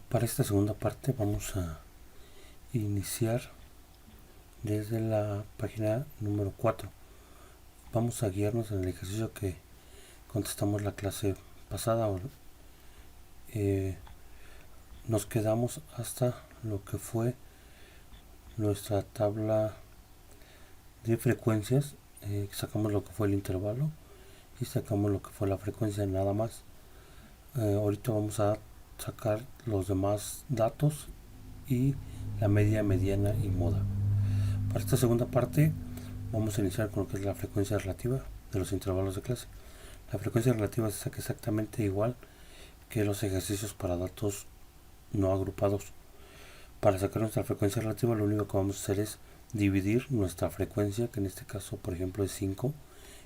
Para esta segunda parte vamos a iniciar desde la página número 4. Vamos a guiarnos en el ejercicio que contestamos la clase pasada. Nos quedamos hasta lo que fue nuestra tabla de frecuencias. Sacamos lo que fue el intervalo y sacamos lo que fue la frecuencia, nada más. Ahorita vamos a sacar los demás datos y la media, mediana y moda. Para esta segunda parte vamos a iniciar con lo que es la frecuencia relativa de los intervalos de clase. La frecuencia relativa se saca exactamente igual que los ejercicios para datos no agrupados. Para sacar nuestra frecuencia relativa lo único que vamos a hacer es dividir nuestra frecuencia, que en este caso por ejemplo es 5,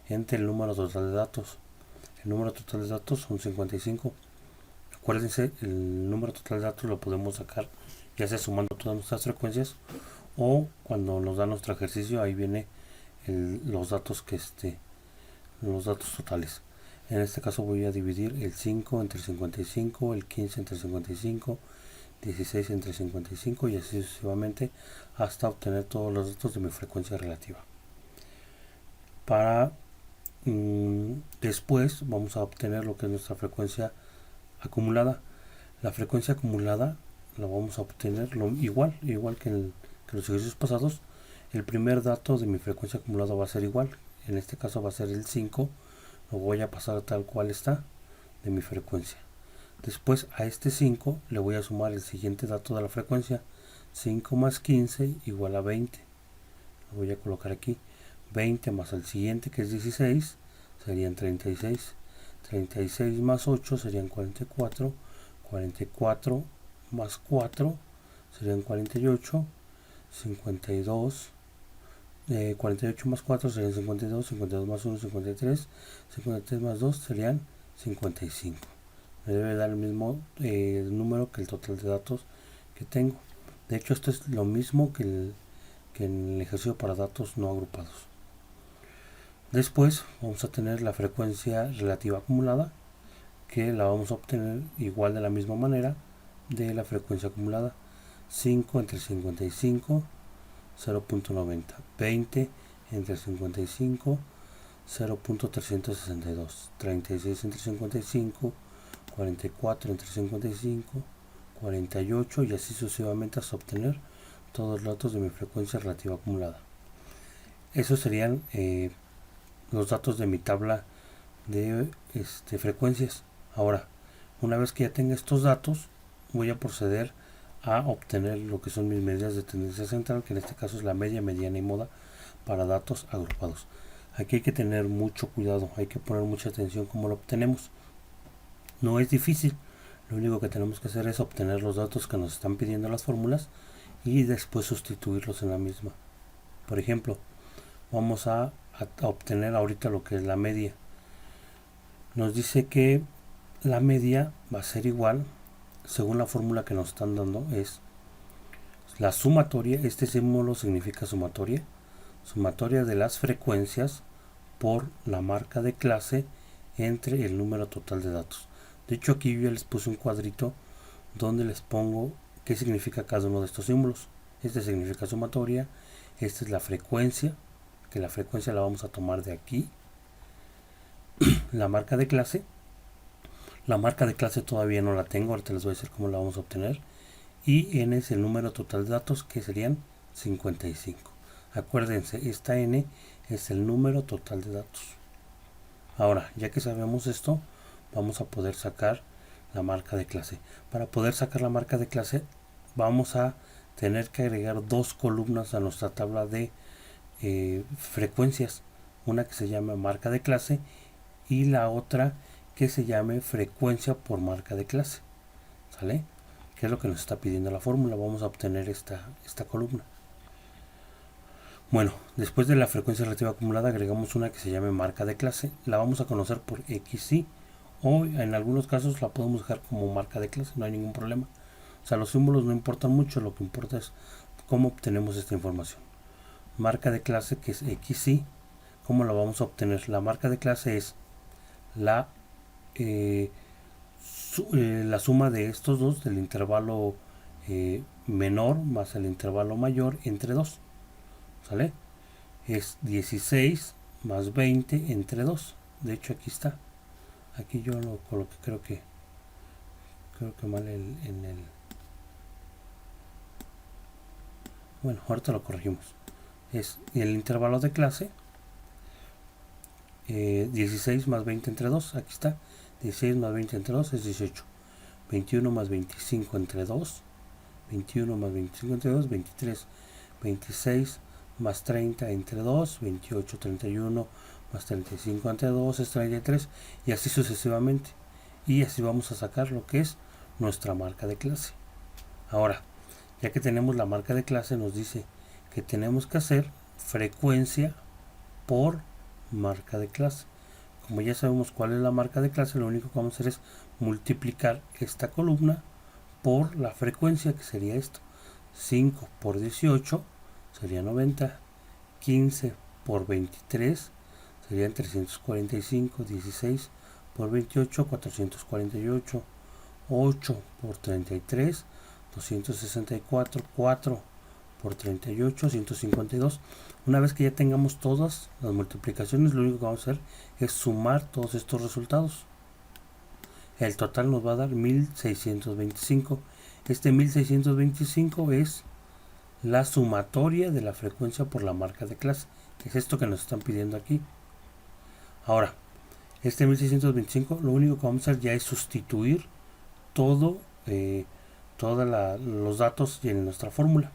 entre el número total de datos. El número total de datos son 55. Acuérdense, el número total de datos lo podemos sacar ya sea sumando todas nuestras frecuencias o cuando nos da nuestro ejercicio, ahí viene los datos los datos totales. En este caso voy a dividir el 5 entre 55, el 15 entre 55, 16 entre 55 y así sucesivamente hasta obtener todos los datos de mi frecuencia relativa. Para después vamos a obtener lo que es nuestra frecuencia acumulada. La frecuencia acumulada la vamos a obtener igual que los ejercicios pasados. El primer dato de mi frecuencia acumulada va a ser igual, en este caso va a ser el 5, lo voy a pasar tal cual está de mi frecuencia. Después a este 5 le voy a sumar el siguiente dato de la frecuencia, 5 más 15 igual a 20, lo voy a colocar aquí. 20 más el siguiente que es 16 serían 36, 36 más 8 serían 44, 44 más 4 serían 48, 52, 48 más 4 serían 52, 52 más 1 53, 53 más 2 serían 55. Me debe dar el mismo número que el total de datos que tengo. De hecho esto es lo mismo que en el ejercicio para datos no agrupados. Después vamos a tener la frecuencia relativa acumulada, que la vamos a obtener igual de la misma manera de la frecuencia acumulada. 5 entre 55, 0.90. 20 entre 55, 0.362. 36 entre 55, 44 entre 55, 48 y así sucesivamente hasta obtener todos los datos de mi frecuencia relativa acumulada. Esos serían los datos de mi tabla de frecuencias. Ahora, una vez que ya tenga estos datos, voy a proceder a obtener lo que son mis medidas de tendencia central, que en este caso es la media, mediana y moda para datos agrupados. Aquí hay que tener mucho cuidado, hay que poner mucha atención cómo lo obtenemos. No es difícil, lo único que tenemos que hacer es obtener los datos que nos están pidiendo las fórmulas y después sustituirlos en la misma. Por ejemplo, vamos a obtener ahorita lo que es la media. Nos dice que la media va a ser igual, según la fórmula que nos están dando, es la sumatoria. Este símbolo significa sumatoria de las frecuencias por la marca de clase entre el número total de datos. De hecho aquí yo ya les puse un cuadrito donde les pongo qué significa cada uno de estos símbolos. Este significa sumatoria, esta es la frecuencia, que la frecuencia la vamos a tomar de aquí. La marca de clase todavía no la tengo, ahorita les voy a decir cómo la vamos a obtener. Y n es el número total de datos, que serían 55. Acuérdense, esta n es el número total de datos. Ahora, ya que sabemos esto, vamos a poder sacar la marca de clase. Para poder sacar la marca de clase, vamos a tener que agregar dos columnas a nuestra tabla de frecuencias. Una que se llama marca de clase y la otra que se llame frecuencia por marca de clase. ¿Sale? ¿Qué es lo que nos está pidiendo la fórmula? Vamos a obtener esta columna. Bueno, después de la frecuencia relativa acumulada agregamos una que se llame marca de clase. La vamos a conocer por XY o en algunos casos la podemos dejar como marca de clase, no hay ningún problema. O sea, los símbolos no importan mucho, lo que importa es cómo obtenemos esta información. Marca de clase, que es XY. ¿Cómo la vamos a obtener? La marca de clase es la la suma de estos dos, del intervalo menor más el intervalo mayor entre 2. ¿Sale? Es 16 más 20 entre 2. De hecho aquí está. Aquí yo lo coloqué, creo que mal en el... Bueno, ahorita lo corregimos. Es el intervalo de clase 16 más 20 entre 2. Aquí está. 16 más 20 entre 2 es 18. 21 más 25 entre 2. 21 más 25 entre 2, 23. 26 más 30 entre 2, 28, 31 más 35 entre 2 es 33 y así sucesivamente. Y así vamos a sacar lo que es nuestra marca de clase. Ahora, ya que tenemos la marca de clase, nos dice que tenemos que hacer frecuencia por marca de clase. Como ya sabemos cuál es la marca de clase, lo único que vamos a hacer es multiplicar esta columna por la frecuencia, que sería esto. 5 por 18 sería 90. 15 por 23 serían 345. 16 por 28, 448. 8 por 33, 264. 4 por 38, 152. Una vez que ya tengamos todas las multiplicaciones, lo único que vamos a hacer es sumar todos estos resultados. El total nos va a dar 1625. Este 1625 es la sumatoria de la frecuencia por la marca de clase, que es esto que nos están pidiendo aquí. Ahora, este 1625, lo único que vamos a hacer ya es sustituir todos los datos en nuestra fórmula.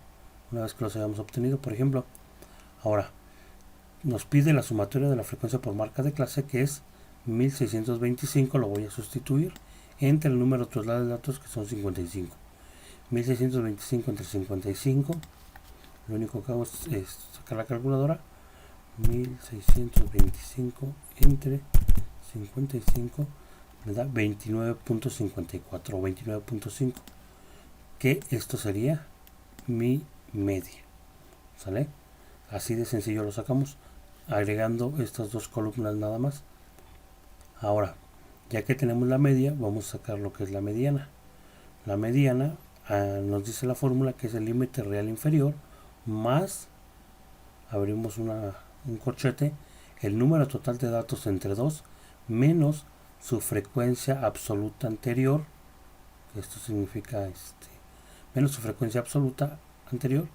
Una vez que los hayamos obtenido, por ejemplo, ahora nos pide la sumatoria de la frecuencia por marca de clase, que es 1625. Lo voy a sustituir entre el número total de datos, que son 55. 1625 entre 55, lo único que hago es sacar la calculadora. 1625 entre 55 me da 29.54 o 29.5, que esto sería mi media. ¿Sale? Así de sencillo lo sacamos, agregando estas dos columnas nada más. Ahora, ya que tenemos la media, vamos a sacar lo que es la mediana. La mediana nos dice la fórmula que es el límite real inferior más, abrimos un corchete, el número total de datos entre 2 menos su frecuencia absoluta anterior. Esto significa menos su frecuencia absoluta anterior,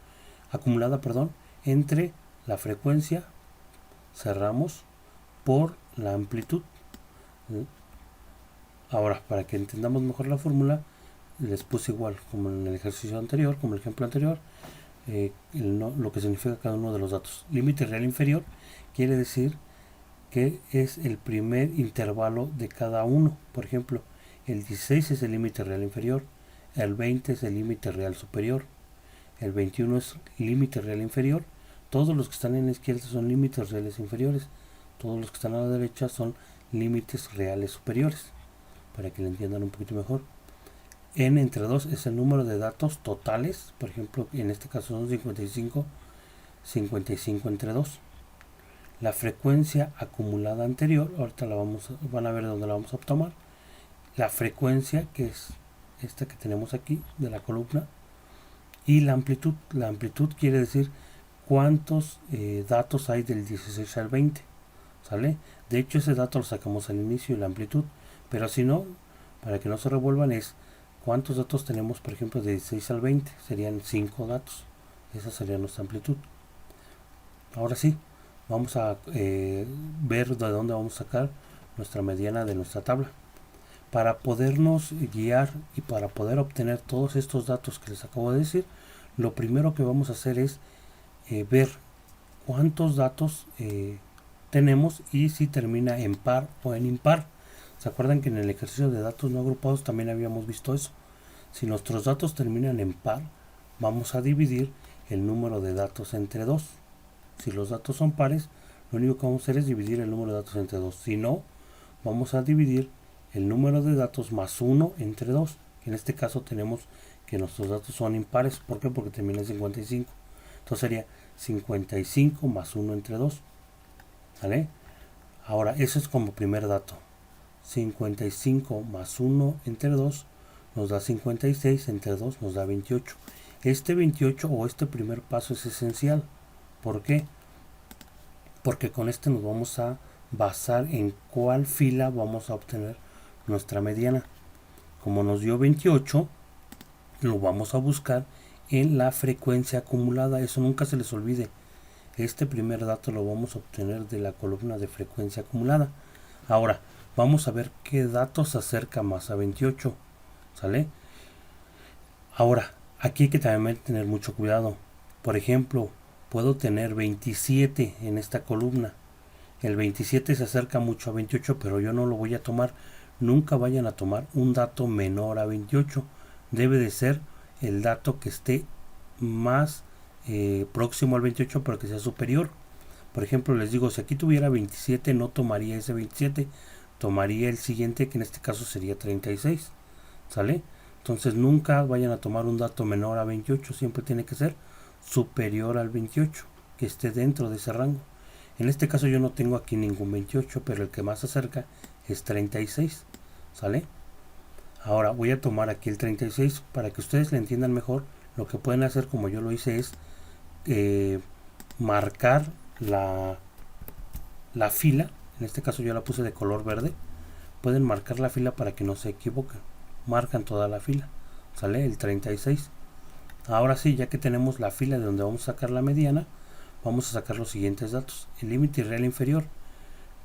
acumulada, perdón, entre la frecuencia, cerramos, por la amplitud. Ahora, para que entendamos mejor la fórmula, les puse igual como en el ejercicio anterior, como el ejemplo anterior, lo que significa cada uno de los datos. Límite real inferior quiere decir que es el primer intervalo de cada uno. Por ejemplo, el 16 es el límite real inferior, el 20 es el límite real superior, el 21 es límite real inferior. Todos los que están en la izquierda son límites reales inferiores, todos los que están a la derecha son límites reales superiores, para que lo entiendan un poquito mejor. N entre 2 es el número de datos totales, por ejemplo, en este caso son 55, 55 entre 2. La frecuencia acumulada anterior, ahorita van a ver dónde la vamos a tomar. La frecuencia, que es esta que tenemos aquí de la columna, y la amplitud. La amplitud quiere decir cuántos datos hay del 16 al 20. ¿Sale? De hecho, ese dato lo sacamos al inicio, la amplitud, pero si no, para que no se revuelvan, es cuántos datos tenemos, por ejemplo, de 16 al 20. Serían 5 datos. Esa sería nuestra amplitud. Ahora sí, vamos a ver de dónde vamos a sacar nuestra mediana de nuestra tabla. Para podernos guiar y para poder obtener todos estos datos que les acabo de decir, lo primero que vamos a hacer es ver cuántos datos tenemos y si termina en par o en impar. ¿Se acuerdan que en el ejercicio de datos no agrupados también habíamos visto eso? Si nuestros datos terminan en par, vamos a dividir el número de datos entre 2. Si los datos son pares, lo único que vamos a hacer es dividir el número de datos entre 2. Si no, vamos a dividir el número de datos más 1 entre 2. En este caso tenemos que nuestros datos son impares. ¿Por qué? Porque termina en 55. Entonces sería 55 más 1 entre 2. ¿Vale? Ahora, eso es como primer dato. 55 más 1 entre 2 nos da 56, entre 2 nos da 28. Este 28 o este primer paso es esencial. ¿Por qué? Porque con este nos vamos a basar en cuál fila vamos a obtener nuestra mediana. Como nos dio 28, lo vamos a buscar en la frecuencia acumulada. Eso nunca se les olvide. Este primer dato lo vamos a obtener de la columna de frecuencia acumulada. Ahora, vamos a ver qué dato se acerca más a 28. ¿Sale? Ahora, aquí hay que también tener mucho cuidado. Por ejemplo, puedo tener 27 en esta columna. El 27 se acerca mucho a 28, pero yo no lo voy a tomar. Nunca vayan a tomar un dato menor a 28. Debe de ser el dato que esté más próximo al 28, pero que sea superior. Por ejemplo, les digo, si aquí tuviera 27, no tomaría ese 27, tomaría el siguiente, que en este caso sería 36. ¿Sale? Entonces nunca vayan a tomar un dato menor a 28, siempre tiene que ser superior al 28, que esté dentro de ese rango. En este caso yo no tengo aquí ningún 28, pero el que más se acerca es 36. ¿Sale? Ahora voy a tomar aquí el 36 para que ustedes le entiendan mejor. Lo que pueden hacer, como yo lo hice, es marcar la fila. En este caso yo la puse de color verde. Pueden marcar la fila para que no se equivoquen. Marcan toda la fila. ¿Sale? El 36. Ahora sí, ya que tenemos la fila de donde vamos a sacar la mediana, vamos a sacar los siguientes datos. El límite real inferior.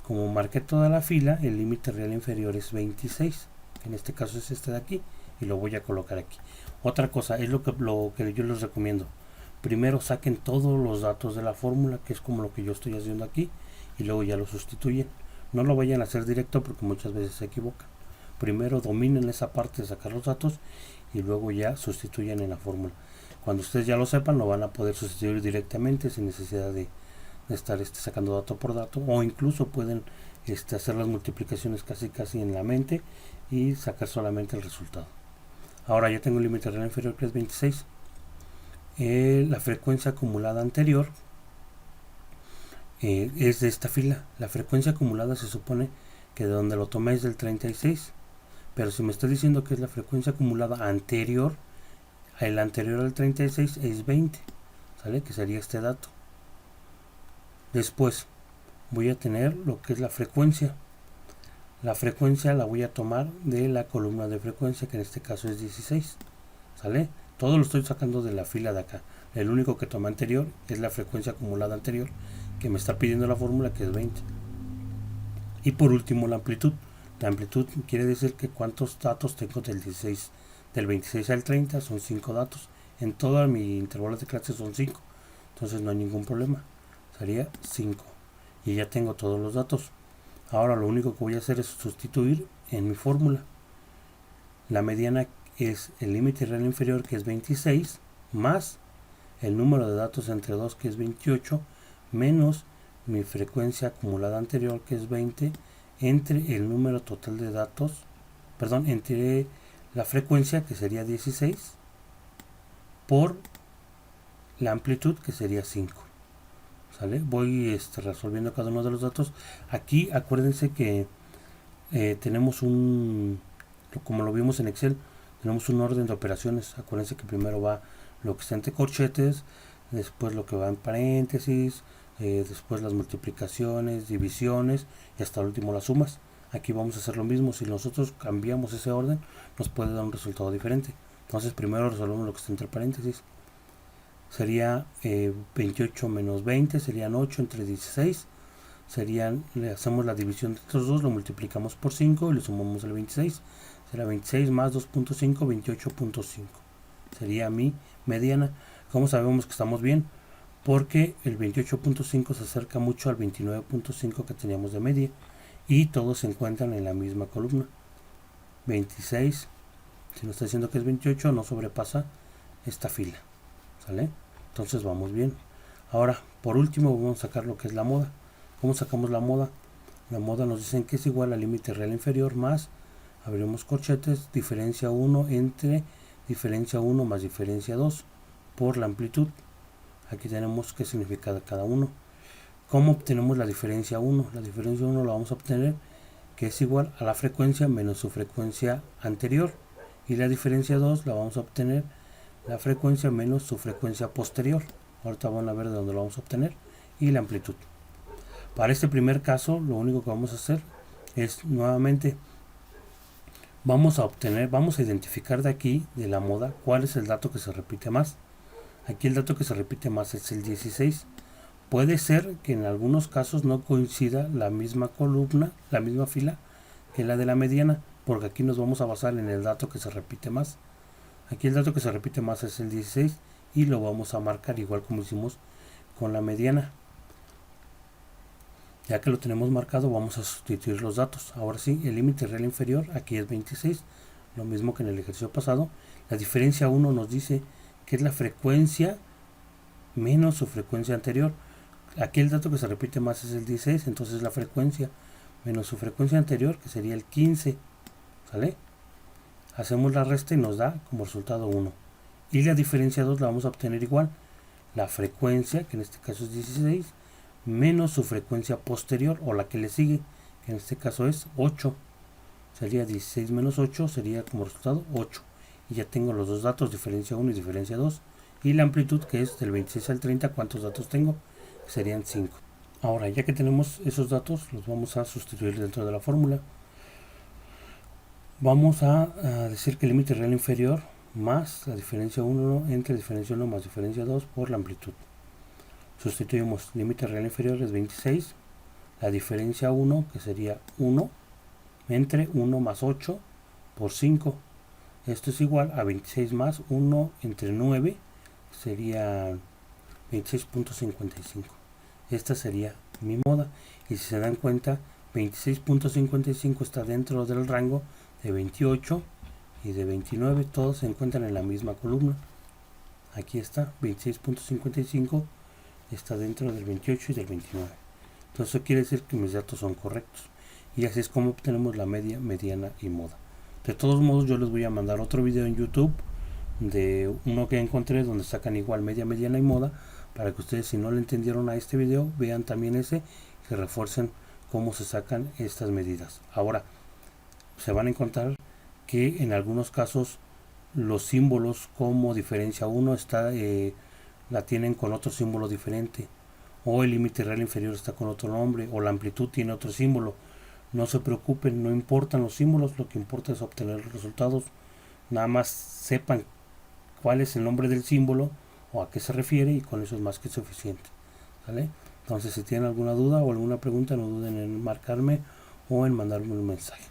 Como marqué toda la fila, el límite real inferior es 26. En este caso es este de aquí. Y lo voy a colocar aquí. Otra cosa, es lo que yo les recomiendo. Primero saquen todos los datos de la fórmula, que es como lo que yo estoy haciendo aquí. Y luego ya lo sustituyen. No lo vayan a hacer directo porque muchas veces se equivocan. Primero dominen esa parte de sacar los datos y luego ya sustituyen en la fórmula. Cuando ustedes ya lo sepan, lo van a poder sustituir directamente sin necesidad de estar sacando dato por dato, o incluso pueden hacer las multiplicaciones casi en la mente y sacar solamente el resultado. Ahora ya tengo el límite real inferior, que es 26. La frecuencia acumulada anterior es de esta fila. La frecuencia acumulada se supone que de donde lo tomé es del 36, pero si me está diciendo que es la frecuencia acumulada anterior, el anterior al 36 es 20, ¿sale? Que sería este dato. Después voy a tener lo que es la frecuencia. La frecuencia la voy a tomar de la columna de frecuencia, que en este caso es 16, ¿sale? Todo lo estoy sacando de la fila de acá. El único que tomé anterior es la frecuencia acumulada anterior, que me está pidiendo la fórmula, que es 20. Y por último la amplitud. La amplitud quiere decir que cuántos datos tengo del 26 al 30, son 5 datos. En todo mi intervalo de clase son 5. Entonces no hay ningún problema. Sería 5. Y ya tengo todos los datos. Ahora lo único que voy a hacer es sustituir en mi fórmula. La mediana es el límite real inferior, que es 26, más el número de datos entre 2, que es 28, menos mi frecuencia acumulada anterior, que es 20, entre el número total de datos, entre la frecuencia, que sería 16, por la amplitud, que sería 5. ¿Sale? Voy resolviendo cada uno de los datos. Aquí acuérdense que tenemos como lo vimos en Excel, tenemos un orden de operaciones. Acuérdense que primero va lo que está entre corchetes, después lo que va en paréntesis, después las multiplicaciones, divisiones y hasta el último las sumas. Aquí vamos a hacer lo mismo. Si nosotros cambiamos ese orden, nos puede dar un resultado diferente. Entonces primero resolvemos lo que está entre paréntesis. Sería 28 menos 20, serían 8 entre 16. Le hacemos la división de estos dos, lo multiplicamos por 5 y le sumamos el 26. Será 26 más 2.5, 28.5. Sería mi mediana. ¿Cómo sabemos que estamos bien? Porque el 28.5 se acerca mucho al 29.5 que teníamos de media. Y todos se encuentran en la misma columna. 26, si nos está diciendo que es 28, no sobrepasa esta fila. ¿Sale? Entonces vamos bien. Ahora, por último, vamos a sacar lo que es la moda. ¿Cómo sacamos la moda? La moda nos dicen que es igual al límite real inferior más, abrimos corchetes, diferencia 1 entre diferencia 1 más diferencia 2 por la amplitud. Aquí tenemos qué significa cada uno. ¿Cómo obtenemos la diferencia 1? La diferencia 1 la vamos a obtener que es igual a la frecuencia menos su frecuencia anterior, y la diferencia 2 la vamos a obtener la frecuencia menos su frecuencia posterior. Ahorita van a ver de dónde lo vamos a obtener, y la amplitud. Para este primer caso, lo único que vamos a hacer es nuevamente vamos a identificar de aquí, de la moda, cuál es el dato que se repite más. Aquí el dato que se repite más es el 16. Puede ser que en algunos casos no coincida la misma columna, la misma fila que la de la mediana, porque aquí nos vamos a basar en el dato que se repite más. Aquí el dato que se repite más es el 16 y lo vamos a marcar igual como hicimos con la mediana. Ya que lo tenemos marcado, vamos a sustituir los datos. Ahora sí, el límite real inferior aquí es 26, lo mismo que en el ejercicio pasado. La diferencia 1 nos dice que es la frecuencia menos su frecuencia anterior. Aquí el dato que se repite más es el 16, entonces la frecuencia menos su frecuencia anterior, que sería el 15. ¿Sale? Hacemos la resta y nos da como resultado 1. Y la diferencia 2 la vamos a obtener igual. La frecuencia, que en este caso es 16, menos su frecuencia posterior, o la que le sigue, que en este caso es 8. Sería 16 menos 8, sería como resultado 8. Y ya tengo los dos datos, diferencia 1 y diferencia 2. Y la amplitud, que es del 26 al 30, ¿cuántos datos tengo? Serían 5. Ahora, ya que tenemos esos datos, los vamos a sustituir dentro de la fórmula. Vamos a decir que el límite real inferior más la diferencia 1 entre diferencia 1 más diferencia 2 por la amplitud. Sustituimos límite real inferior es 26, la diferencia 1, que sería 1, entre 1 más 8 por 5. Esto es igual a 26 más 1 entre 9, sería 26.55. Esta sería mi moda. Y si se dan cuenta, 26.55 está dentro del rango de 28 y de 29. Todos se encuentran en la misma columna. Aquí está, 26.55 está dentro del 28 y del 29. Entonces eso quiere decir que mis datos son correctos. Y así es como obtenemos la media, mediana y moda. De todos modos, yo les voy a mandar otro video en YouTube de uno que encontré donde sacan igual media, mediana y moda, para que ustedes, si no le entendieron a este video, vean también ese, que refuercen cómo se sacan estas medidas. Ahora, se van a encontrar que en algunos casos los símbolos como diferencia 1 la tienen con otro símbolo diferente, o el límite real inferior está con otro nombre, o la amplitud tiene otro símbolo. No se preocupen, no importan los símbolos, lo que importa es obtener los resultados. Nada más sepan cuál es el nombre del símbolo o a qué se refiere, y con eso es más que suficiente. ¿Vale? Entonces, si tienen alguna duda o alguna pregunta, no duden en marcarme o en mandarme un mensaje.